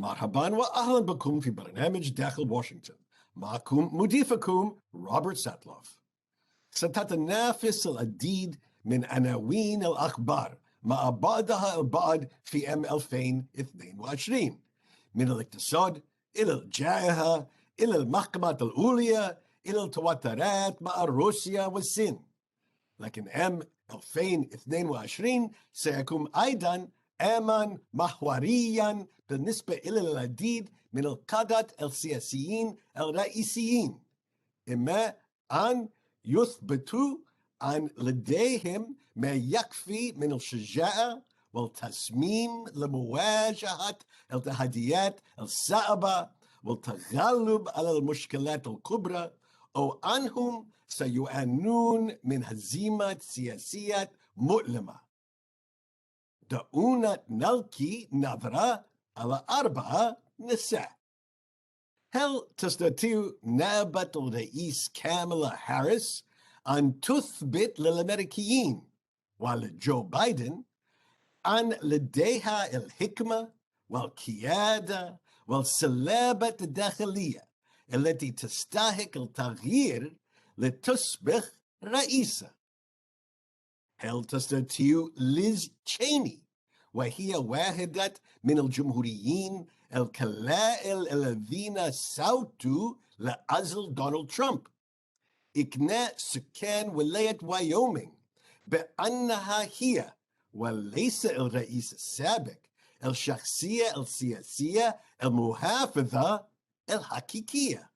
مرحبا وأهلا بكم في برنامج داخل واشنطن. معكم مضيفكم روبرت ساتلوف. ستتنافس العديد من عناوين الأخبار مع بعضها البعض في عام 2022، من الاقتصاد إلى الجائحة إلى المحكمة العليا إلى التوترات مع روسيا والصين. لكن عام 2022 سيكون أيضا عاما محوريا بالنسبة إلى العديد من القادة السياسيين الرئيسيين، إما أن يثبتوا أن لديهم ما يكفي من الشجاعة والتصميم لمواجهة التحديات الصعبة والتغلب على المشكلات الكبرى، أو أنهم سيعانون من هزيمة سياسية مؤلمة. دعونا نلقي نظرة على 4 نساء. هل تستطيع نائبة الرئيس كامالا هاريس أن تثبت للأميركيين ولجو بايدن أن لديها الحكمة والقيادة والسلابة الداخلية التي تستحق التغيير لتصبح رئيسة؟ هل تستطيع تشيني، وهي واحدة من الجمهوريين القلائل الذين صوتوا لعزل دونالد ترامب، إقناع سكان ولاية وايومنغ بأنها هي وليس الرئيس السابق الشخصية السياسية المحافظة الحقيقية؟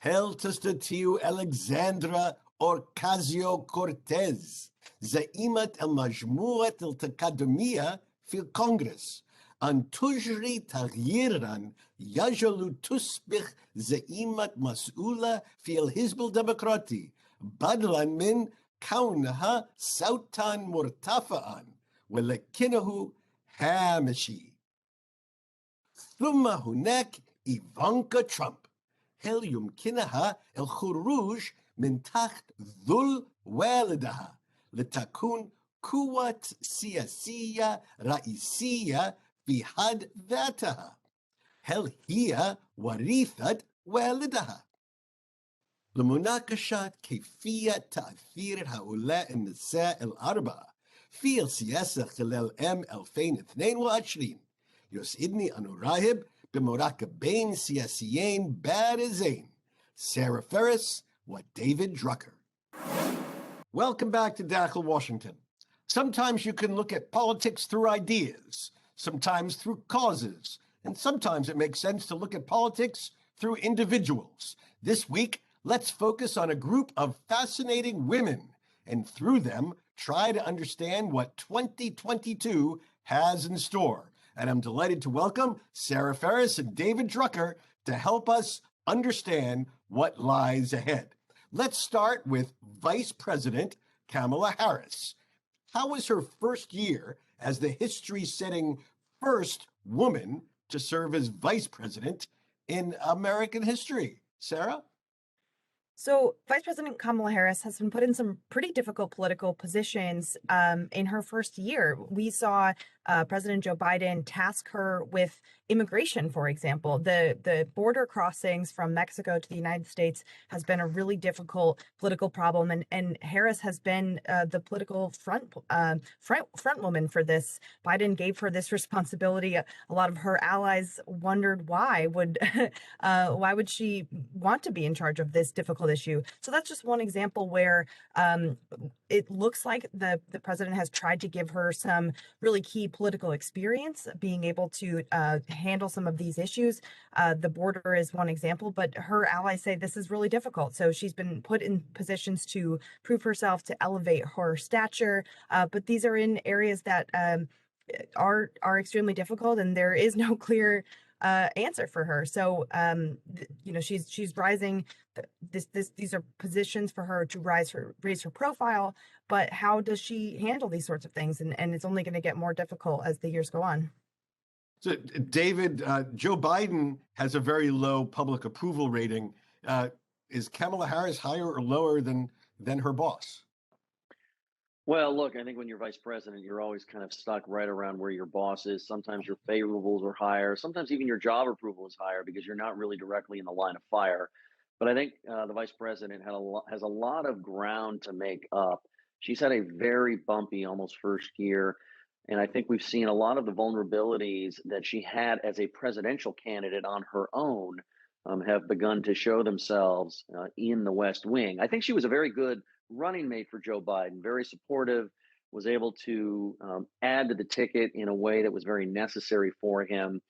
هل تستطيع ألكسندرا أوكاسيو-كورتيز، زعيمة المجموعة التقدمية في الكونغرس، أن تجري تغييرا يجعل تصبح زعيمة مسؤولة في الحزب الديمقراطي بدلا من كونها صوتا مرتفعا ولكنه هامشي؟ ثم هناك إيفانكا ترامب. هل يمكنها الخروج من تحت ذل والدها لتكون قوة سياسية رئيسية في حد ذاتها؟ هل هي وريثة والدها؟ لمناقشة كيفية تأثير هؤلاء النساء الأربعة في السياسة خلال عام 2022 يسعدني أن أرحب بمراقبين سياسيين بارزين، سارة فارس وديفيد دراكر. Welcome back to Dakhel, Washington. Sometimes you can look at politics through ideas, sometimes through causes, and sometimes it makes sense to look at politics through individuals. This week, let's focus on a group of fascinating women, and through them, try to understand what 2022 has in store. And I'm delighted to welcome Sarah Ferris and David Drucker to help us understand what lies ahead. Let's start with Vice President Kamala Harris. How was her first year as the history-setting first woman to serve as vice president in American history? Sarah? So Vice President Kamala Harris has been put in some pretty difficult political positions in her first year. We saw President Joe Biden task her with immigration, for example. The border crossings from Mexico to the United States has been a really difficult political problem, and Harris has been the political front woman for this. Biden gave her this responsibility. A lot of her allies wondered why would she want to be in charge of this difficult issue. So that's just one example where it looks like the president has tried to give her some really key political experience, being able to handle some of these issues. The border is one example, but her allies say this is really difficult. So she's been put in positions to prove herself, to elevate her stature. But these are in areas that are extremely difficult, and there is no clear answer for her. So she's rising. These are positions for her to raise her profile, but how does she handle these sorts of things? And it's only going to get more difficult as the years go on. So, David, Joe Biden has a very low public approval rating. Is Kamala Harris higher or lower than her boss? Well, look, I think when you're vice president, you're always kind of stuck right around where your boss is. Sometimes your favorables are higher. Sometimes even your job approval is higher because you're not really directly in the line of fire. But I think the vice president has a lot of ground to make up. She's had a very bumpy, almost first year. And I think we've seen a lot of the vulnerabilities that she had as a presidential candidate on her own have begun to show themselves in the West Wing. I think she was a very good running mate for Joe Biden, very supportive, was able to add to the ticket in a way that was very necessary for him.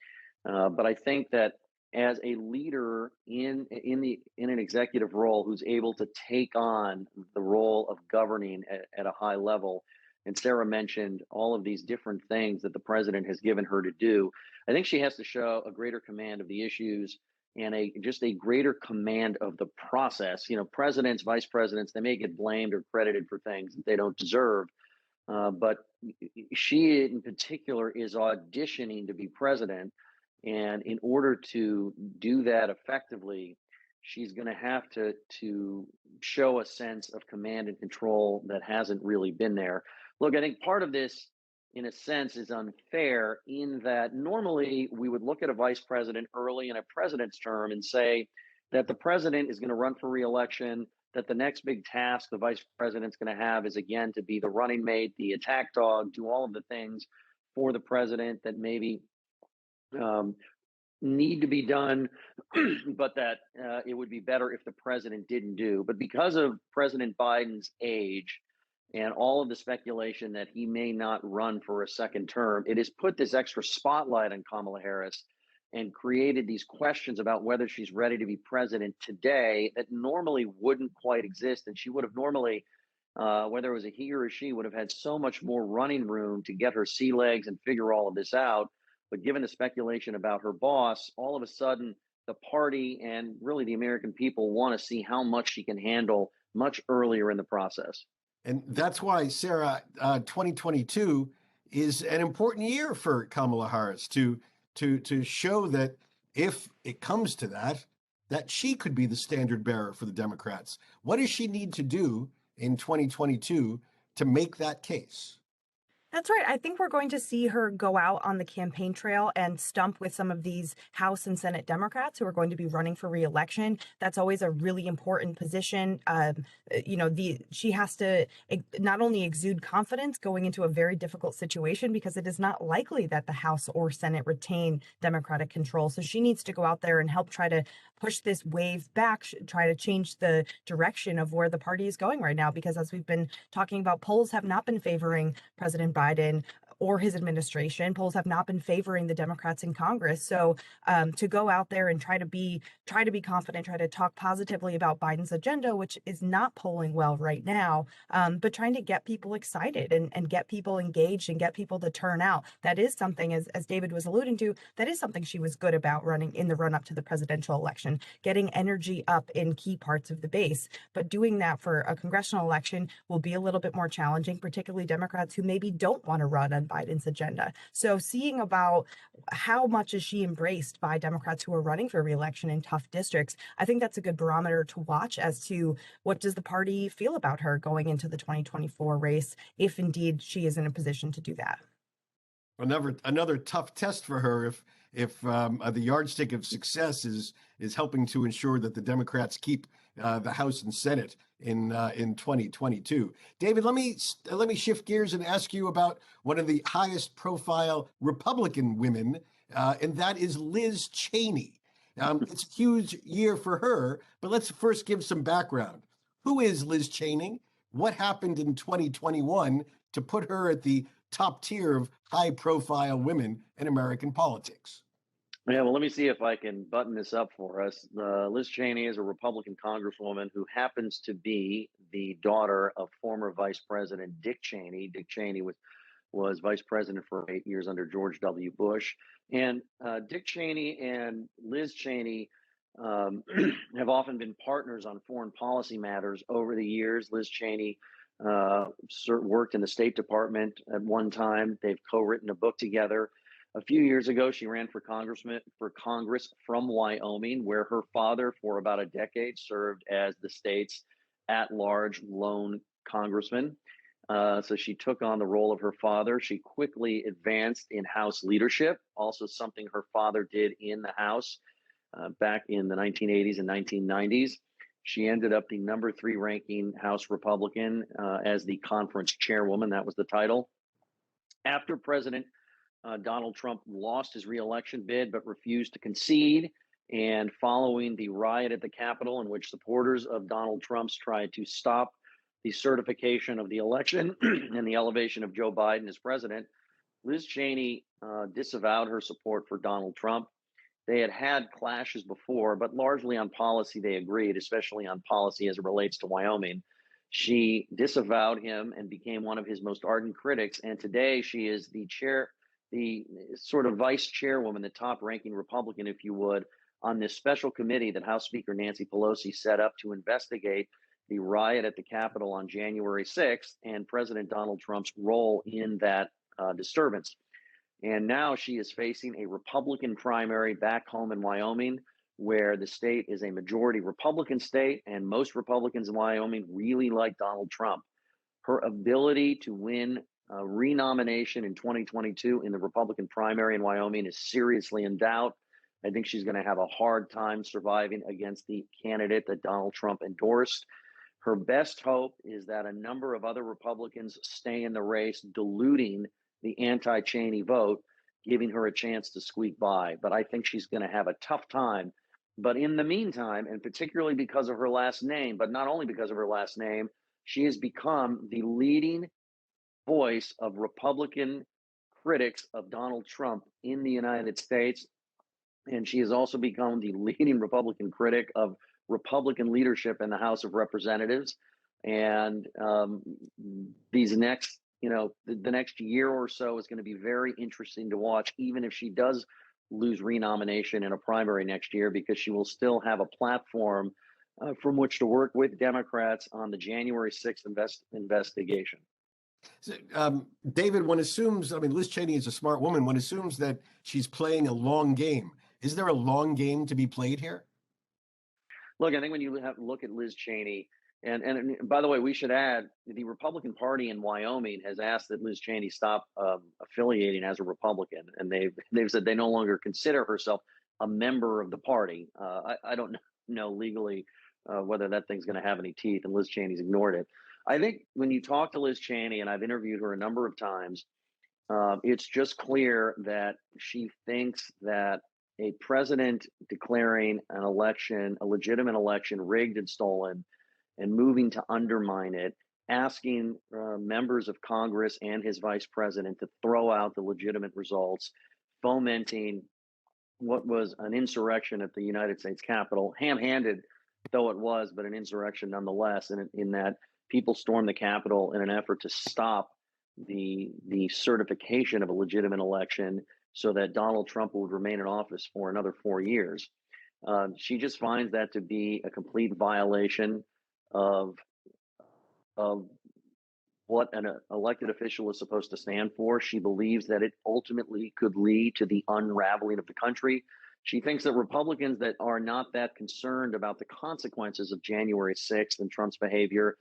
But I think that as a leader in an executive role who's able to take on the role of governing at a high level, and Sarah mentioned all of these different things that the president has given her to do, I think she has to show a greater command of the issues and just a greater command of the process. You know, presidents, vice presidents, they may get blamed or credited for things that they don't deserve. But she in particular is auditioning to be president. And in order to do that effectively, she's going to have to show a sense of command and control that hasn't really been there. Look, I think part of this, in a sense, is unfair in that normally we would look at a vice president early in a president's term and say that the president is going to run for reelection, that the next big task the vice president's going to have is, again, to be the running mate, the attack dog, do all of the things for the president that maybe need to be done, but that it would be better if the president didn't do. But because of President Biden's age and all of the speculation that he may not run for a second term, it has put this extra spotlight on Kamala Harris and created these questions about whether she's ready to be president today that normally wouldn't quite exist. And she would have normally, whether it was a he or a she, would have had so much more running room to get her sea legs and figure all of this out. But given the speculation about her boss, all of a sudden, the party and really the American people want to see how much she can handle much earlier in the process. And that's why, Sarah, 2022 is an important year for Kamala Harris to show that if it comes to that she could be the standard bearer for the Democrats. What does she need to do in 2022 to make that case? That's right. I think we're going to see her go out on the campaign trail and stump with some of these House and Senate Democrats who are going to be running for reelection. That's always a really important position. She has to not only exude confidence going into a very difficult situation because it is not likely that the House or Senate retain Democratic control. So she needs to go out there and help try to push this wave back, try to change the direction of where the party is going right now. Because as we've been talking about, polls have not been favoring President Biden or his administration. Polls have not been favoring the Democrats in Congress. So to go out there and try to be confident, try to talk positively about Biden's agenda, which is not polling well right now, but trying to get people excited and get people engaged and get people to turn out. That is something, as David was alluding to, that is something she was good about running in the run up to the presidential election, getting energy up in key parts of the base. But doing that for a congressional election will be a little bit more challenging, particularly Democrats who maybe don't want to run on Biden's agenda. So seeing about how much is she embraced by Democrats who are running for reelection in tough districts, I think that's a good barometer to watch as to what does the party feel about her going into the 2024 race, if indeed she is in a position to do that. Another tough test for her if the yardstick of success is helping to ensure that the Democrats keep the House and Senate in 2022. David, let me shift gears and ask you about one of the highest profile Republican women, and that is Liz Cheney. It's a huge year for her, but let's first give some background. Who is Liz Cheney? What happened in 2021 to put her at the top tier of high-profile women in American politics? Yeah, well, let me see if I can button this up for us. Liz Cheney is a Republican congresswoman who happens to be the daughter of former Vice President Dick Cheney. Dick Cheney was vice president for 8 years under George W. Bush. And Dick Cheney and Liz Cheney have often been partners on foreign policy matters over the years. Liz Cheney worked in the State Department at one time. They've co-written a book together. A few years ago, she ran for Congress from Wyoming, where her father, for about a decade, served as the state's at-large lone congressman. So she took on the role of her father. She quickly advanced in House leadership, also something her father did in the House back in the 1980s and 1990s. She ended up the number 3 ranking House Republican as the conference chairwoman. That was the title. After President Donald Trump lost his reelection bid but refused to concede, and following the riot at the Capitol in which supporters of Donald Trump's tried to stop the certification of the election and the elevation of Joe Biden as president, Liz Cheney disavowed her support for Donald Trump. They had clashes before, but largely on policy they agreed, especially on policy as it relates to Wyoming. She disavowed him and became one of his most ardent critics. And today she is the sort of vice chairwoman, the top ranking Republican, if you would, on this special committee that House Speaker Nancy Pelosi set up to investigate the riot at the Capitol on January 6th and President Donald Trump's role in that disturbance. And now she is facing a Republican primary back home in Wyoming, where the state is a majority Republican state, and most Republicans in Wyoming really like Donald Trump. Her ability to win renomination in 2022 in the Republican primary in Wyoming is seriously in doubt. I think she's going to have a hard time surviving against the candidate that Donald Trump endorsed. Her best hope is that a number of other Republicans stay in the race, diluting the anti-Cheney vote, giving her a chance to squeak by. But I think she's going to have a tough time. But in the meantime, and particularly because of her last name, but not only because of her last name, she has become the leading voice of Republican critics of Donald Trump in the United States. And she has also become the leading Republican critic of Republican leadership in the House of Representatives. And these next, the next year or so is going to be very interesting to watch, even if she does lose renomination in a primary next year, because she will still have a platform from which to work with Democrats on the January 6th investigation. So, David, one assumes, Liz Cheney is a smart woman. One assumes that she's playing a long game. Is there a long game to be played here? Look, I think when you look at Liz Cheney, and by the way, we should add, the Republican Party in Wyoming has asked that Liz Cheney stop affiliating as a Republican, and they've said they no longer consider herself a member of the party. I don't know legally whether that thing's going to have any teeth, and Liz Cheney's ignored it. I think when you talk to Liz Cheney, and I've interviewed her a number of times, it's just clear that she thinks that a president declaring an election, a legitimate election, rigged and stolen, and moving to undermine it, asking members of Congress and his vice president to throw out the legitimate results, fomenting what was an insurrection at the United States Capitol, ham-handed though it was, but an insurrection nonetheless, in that people stormed the Capitol in an effort to stop the certification of a legitimate election so that Donald Trump would remain in office for another 4 years. She just finds that to be a complete violation of what an elected official is supposed to stand for. She believes that it ultimately could lead to the unraveling of the country. She thinks that Republicans that are not that concerned about the consequences of January 6th and Trump's behavior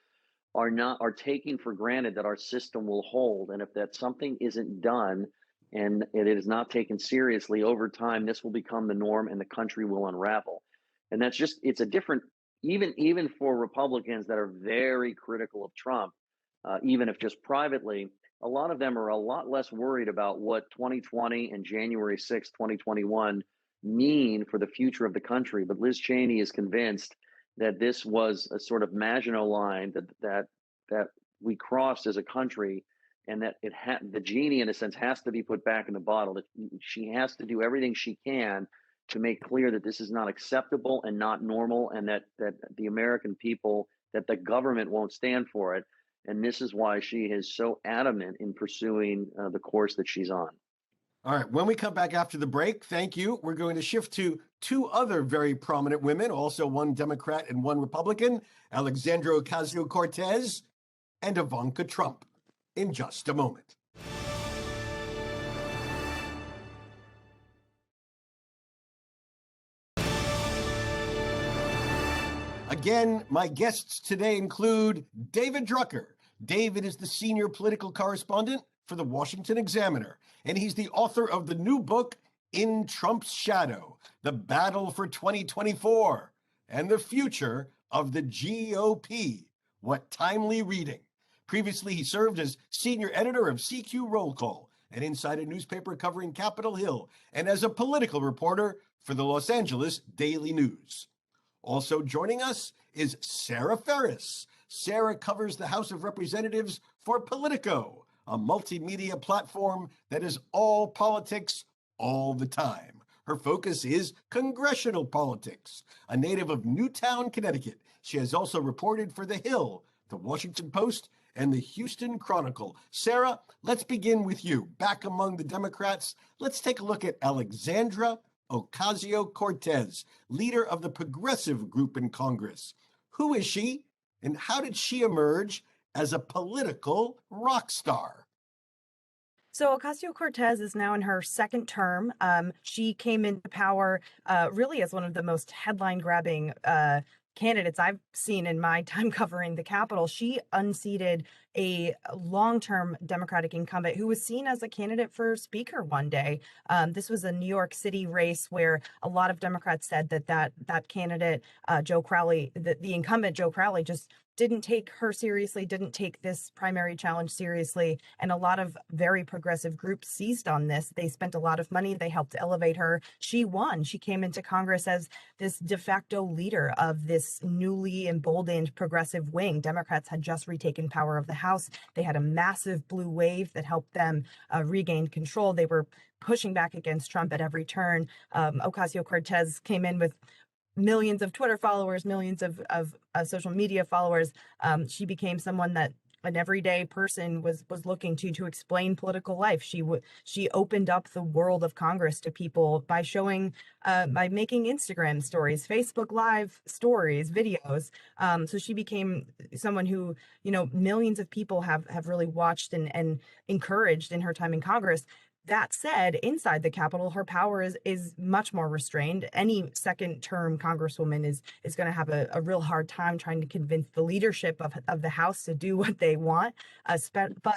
are taking for granted that our system will hold. And if that something isn't done and it is not taken seriously, over time, this will become the norm and the country will unravel. And that's just, it's a different, even for Republicans that are very critical of Trump, even if just privately, a lot of them are a lot less worried about what 2020 and January 6th, 2021 mean for the future of the country. But Liz Cheney is convinced that this was a sort of Maginot line that we crossed as a country, and that the genie, in a sense, has to be put back in the bottle. That she has to do everything she can to make clear that this is not acceptable and not normal, and that the American people, that the government won't stand for it. And this is why she is so adamant in pursuing the course that she's on. All right, when we come back after the break, thank you. We're going to shift to two other very prominent women, also one Democrat and one Republican, Alexandra Ocasio-Cortez and Ivanka Trump, in just a moment. Again, my guests today include David Drucker, David is the senior political correspondent for the Washington Examiner, and he's the author of the new book, In Trump's Shadow, The Battle for 2024 and the Future of the GOP. What timely reading. Previously, he served as senior editor of CQ Roll Call, an insider newspaper covering Capitol Hill, and as a political reporter for the Los Angeles Daily News. Also joining us is Sarah Ferris. Sarah covers the House of Representatives for Politico, a multimedia platform that is all politics all the time. Her focus is congressional politics. A native of Newtown, Connecticut, she has also reported for The Hill, The Washington Post, and the Houston Chronicle. Sarah, let's begin with you. Back among the Democrats, let's take a look at Alexandra Ocasio-Cortez, leader of the progressive group in Congress. Who is she, and how did she emerge as a political rock star? So Ocasio-Cortez is now in her second term. She came into power really as one of the most headline-grabbing candidates I've seen in my time covering the Capitol. She unseated a long-term Democratic incumbent who was seen as a candidate for Speaker one day. This was a New York City race where a lot of Democrats said that candidate, Joe Crowley, the incumbent Joe Crowley, just didn't take her seriously, didn't take this primary challenge seriously. And a lot of very progressive groups seized on this. They spent a lot of money. They helped elevate her. She won. She came into Congress as this de facto leader of this newly emboldened progressive wing. Democrats had just retaken power of the House. They had a massive blue wave that helped them regain control. They were pushing back against Trump at every turn. Ocasio-Cortez came in with millions of Twitter followers, millions of social media followers. She became someone that an everyday person was looking to explain political life. She opened up the world of Congress to people by showing, by making Instagram stories, Facebook Live stories, videos. So she became someone who, millions of people have really watched and encouraged in her time in Congress. That said, inside the Capitol, her power is much more restrained. Any second-term Congresswoman is going to have a real hard time trying to convince the leadership of the House to do what they want. But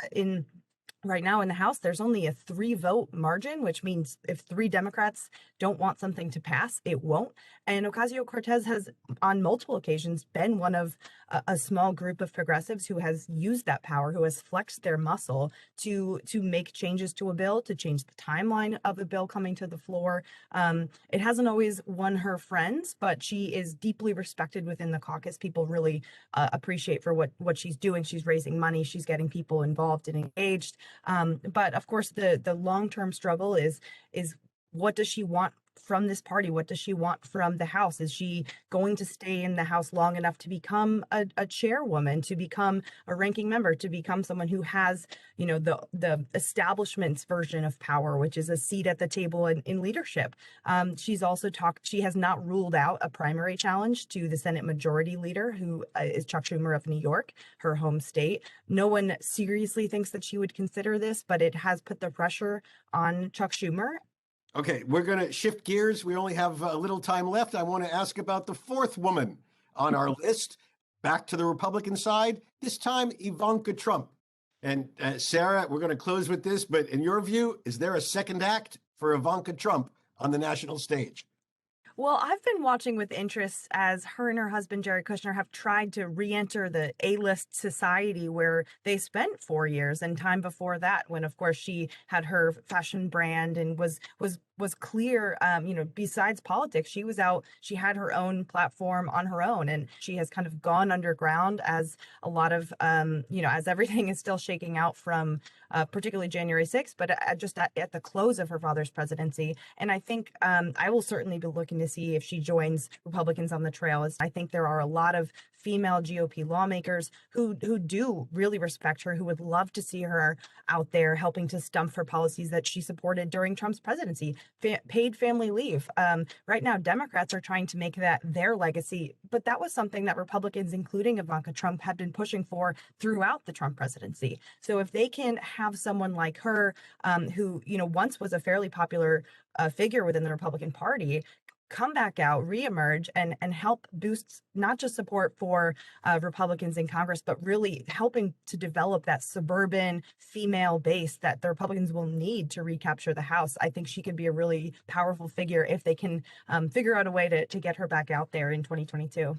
right now in the House, there's only a 3-vote margin, which means if 3 Democrats don't want something to pass, it won't. And Ocasio-Cortez has, on multiple occasions, been one of a small group of progressives who has used that power, who has flexed their muscle to make changes to a bill, to change the timeline of a bill coming to the floor. It hasn't always won her friends, but she is deeply respected within the caucus. People really appreciate for what she's doing. She's raising money. She's getting people involved and engaged. But of course, the long-term struggle is what does she want from this party? What does she want from the House? Is she going to stay in the House long enough to become a chairwoman, to become a ranking member, to become someone who has, the establishment's version of power, which is a seat at the table in leadership? She's also she has not ruled out a primary challenge to the Senate Majority Leader, who is Chuck Schumer of New York, her home state. No one seriously thinks that she would consider this, but it has put the pressure on Chuck Schumer. Okay, we're going to shift gears. We only have a little time left. I want to ask about the 4th woman on our list. Back to the Republican side, this time Ivanka Trump. And Sarah, we're going to close with this, but in your view, is there a second act for Ivanka Trump on the national stage? Well, I've been watching with interest as her and her husband, Jared Kushner, have tried to re-enter the A-list society where they spent 4 years, and time before that when, of course, she had her fashion brand and was clear, besides politics, she had her own platform on her own, and she has kind of gone underground as a lot of, as everything is still shaking out from particularly January 6th, but just at the close of her father's presidency. And I think I will certainly be looking to see if she joins Republicans on the trail. I think there are a lot of female GOP lawmakers who do really respect her, who would love to see her out there helping to stump for policies that she supported during Trump's presidency. Paid family leave. Right now, Democrats are trying to make that their legacy, but that was something that Republicans, including Ivanka Trump, had been pushing for throughout the Trump presidency. So if they can have someone like her, who once was a fairly popular figure within the Republican Party, come back out, reemerge, and help boost not just support for Republicans in Congress, but really helping to develop that suburban female base that the Republicans will need to recapture the House. I think she could be a really powerful figure if they can figure out a way to get her back out there in 2022.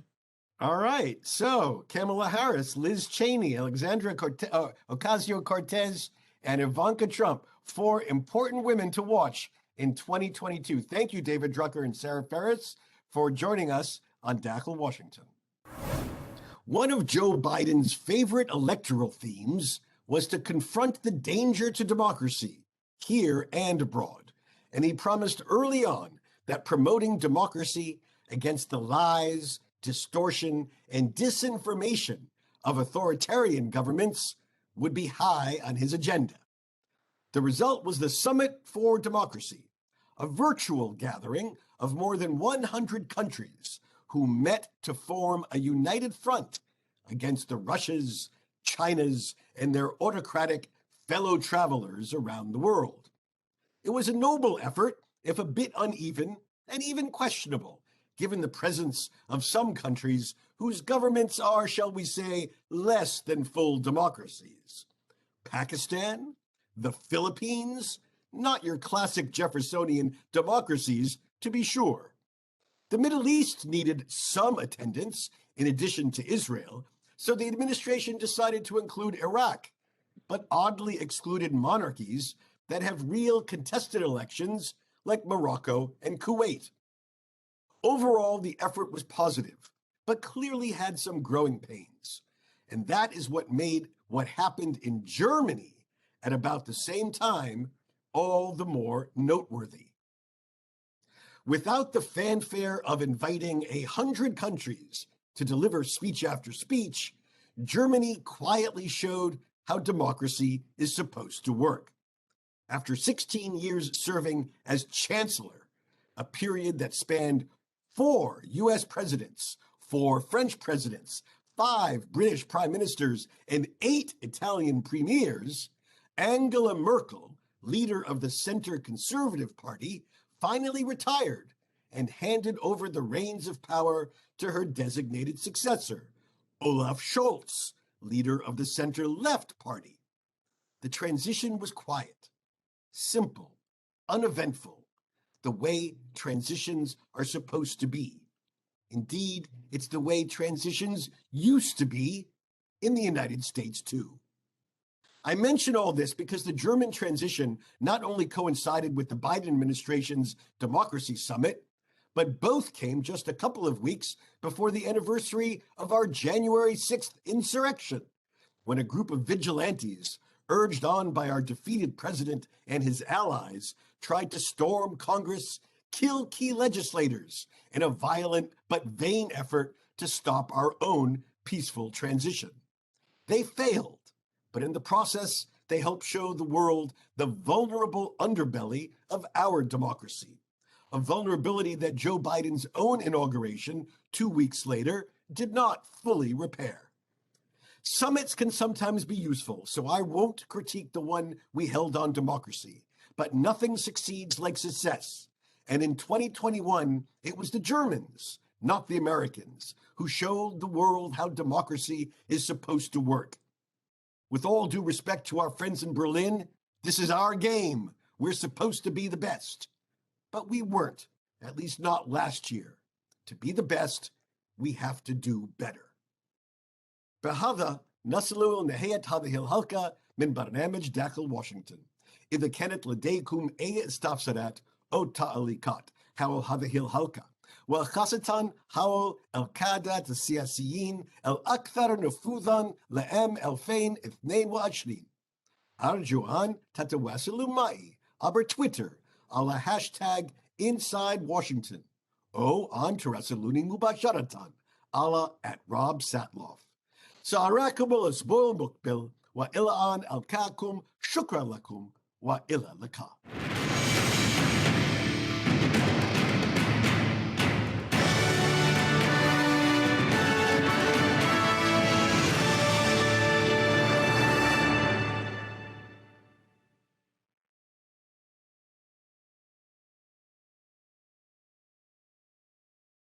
All right. So Kamala Harris, Liz Cheney, Ocasio-Cortez, and Ivanka Trump, 4 important women to watch in 2022. Thank you, David Drucker and Sarah Ferris, for joining us on Dakhel, Washington. One of Joe Biden's favorite electoral themes was to confront the danger to democracy, here and abroad. And he promised early on that promoting democracy against the lies, distortion, and disinformation of authoritarian governments would be high on his agenda. The result was the Summit for Democracy, a virtual gathering of more than 100 countries who met to form a united front against the Russias, Chinas, and their autocratic fellow travelers around the world. It was a noble effort, if a bit uneven and even questionable, given the presence of some countries whose governments are, shall we say, less than full democracies. Pakistan, the Philippines, not your classic Jeffersonian democracies, to be sure. The Middle East needed some attendance in addition to Israel, so the administration decided to include Iraq, but oddly excluded monarchies that have real contested elections like Morocco and Kuwait. Overall, the effort was positive, but clearly had some growing pains. And that is what made what happened in Germany at about the same time all the more noteworthy. Without the fanfare of inviting 100 countries to deliver speech after speech, Germany quietly showed how democracy is supposed to work. After 16 years serving as chancellor, a period that spanned 4 US presidents, 4 French presidents, 5 British prime ministers, and 8 Italian premiers, Angela Merkel, leader of the Center Conservative Party, finally retired and handed over the reins of power to her designated successor, Olaf Scholz, leader of the Center-Left Party. The transition was quiet, simple, uneventful, the way transitions are supposed to be. Indeed, it's the way transitions used to be in the United States, too. I mention all this because the German transition not only coincided with the Biden administration's Democracy Summit, but both came just a couple of weeks before the anniversary of our January 6th insurrection, when a group of vigilantes, urged on by our defeated president and his allies, tried to storm Congress, kill key legislators in a violent but vain effort to stop our own peaceful transition. They failed. But in the process, they helped show the world the vulnerable underbelly of our democracy, a vulnerability that Joe Biden's own inauguration 2 weeks later did not fully repair. Summits can sometimes be useful, so I won't critique the one we held on democracy, but nothing succeeds like success. And in 2021, it was the Germans, not the Americans, who showed the world how democracy is supposed to work. With all due respect to our friends in Berlin, this is our game. We're supposed to be the best. But we weren't, at least not last year. To be the best, we have to do better. Behada nasalu nehayat hadhihi الحلقة من برنامج داخل واشنطن. إذا كانت لديكم أي استفسارات أو تعليقات حول هذه الحلقة، وخاصة حول القادة السياسيين الأكثر نفوذاً لعام 2022، أرجو أن تتواصلوا معي عبر تويتر على هاشتاج Inside Washington أو أن تراسلوني مباشرة على @RobSatloff. سأراكم الأسبوع المقبل، وإلى أن ألقاكم شكرا لكم وإلى اللقاء.